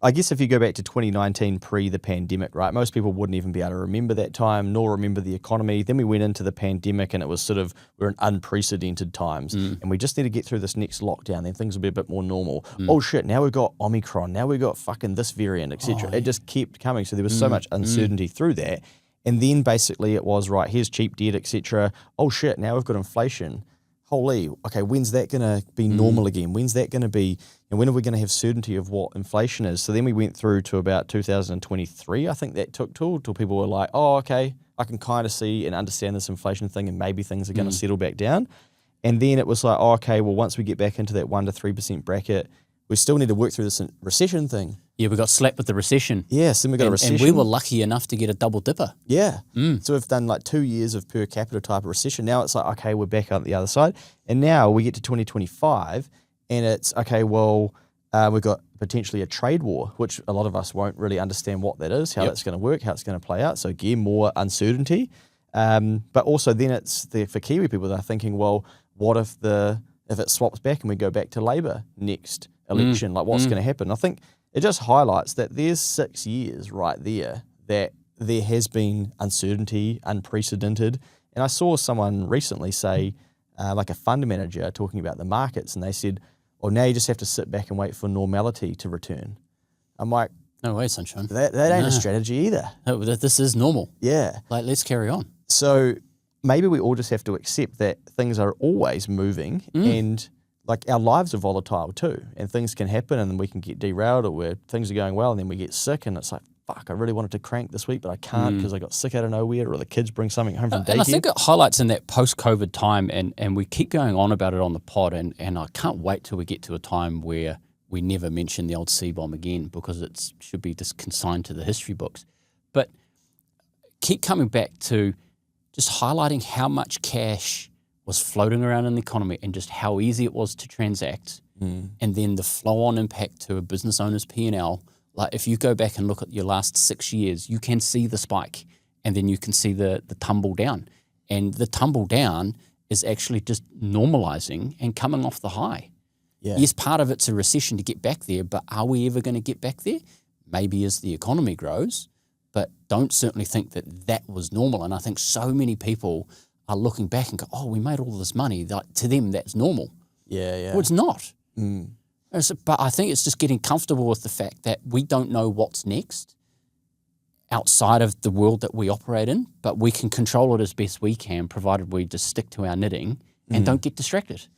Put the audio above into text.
I guess if you go back to 2019 pre the pandemic, right, most people wouldn't even be able to remember that time, nor remember the economy. Then we went into the pandemic and it was sort of, we're in unprecedented times and we just need to get through this next lockdown, then things will be a bit more normal. Oh shit, now we've got Omicron, now we've got fucking this variant, etc. It just kept coming. So there was so much uncertainty through that. And then basically it was, right, here's cheap debt, etc. Oh shit, now we've got inflation. Holy, okay, when's that going to be normal again? When's that going to be, and when are we going to have certainty of what inflation is? So then we went through to about 2023, I think that took till people were like, oh, okay, I can kind of see and understand this inflation thing and maybe things are going to settle back down. And then it was like, oh, okay, well, once we get back into that 1 to 3% bracket, we still need to work through this recession thing. Yeah, we got slapped with the recession. Yes, then we got a recession. And we were lucky enough to get a double dipper. Yeah. So we've done like 2 years of per capita type of recession. Now it's like, okay, we're back on the other side. And now we get to 2025 and it's, okay, well, we've got potentially a trade war, which a lot of us won't really understand what that is, how that's going to work, how it's going to play out. So again, more uncertainty. But also then it's for Kiwi people, they're thinking, well, what if it swaps back and we go back to Labour next election? Like what's going to happen? I think it just highlights that there's 6 years right there that there has been uncertainty, unprecedented. And I saw someone recently say, like a fund manager talking about the markets, and they said, well, now you just have to sit back and wait for normality to return. I'm like, no way, sunshine. That ain't a strategy either. No, this is normal. Yeah. Like, let's carry on. So maybe we all just have to accept that things are always moving and like our lives are volatile too, and things can happen and we can get derailed or where things are going well and then we get sick and it's like, fuck, I really wanted to crank this week, but I can't because I got sick out of nowhere or the kids bring something home from daycare. And I think it highlights in that post-COVID time, and we keep going on about it on the pod, and I can't wait till we get to a time where we never mention the old C-bomb again because it should be just consigned to the history books. But keep coming back to just highlighting how much cash was floating around in the economy and just how easy it was to transact, and then the flow-on impact to a business owner's P&L. Like if you go back and look at your last 6 years, you can see the spike and then you can see the tumble down. And the tumble down is actually just normalizing and coming off the high. Yeah. Yes, part of it's a recession to get back there, but are we ever going to get back there? Maybe as the economy grows, but don't certainly think that was normal. And I think so many people are looking back and go, oh, we made all this money. Like, to them, that's normal. Yeah. Well, it's not. But I think it's just getting comfortable with the fact that we don't know what's next outside of the world that we operate in, but we can control it as best we can, provided we just stick to our knitting and don't get distracted.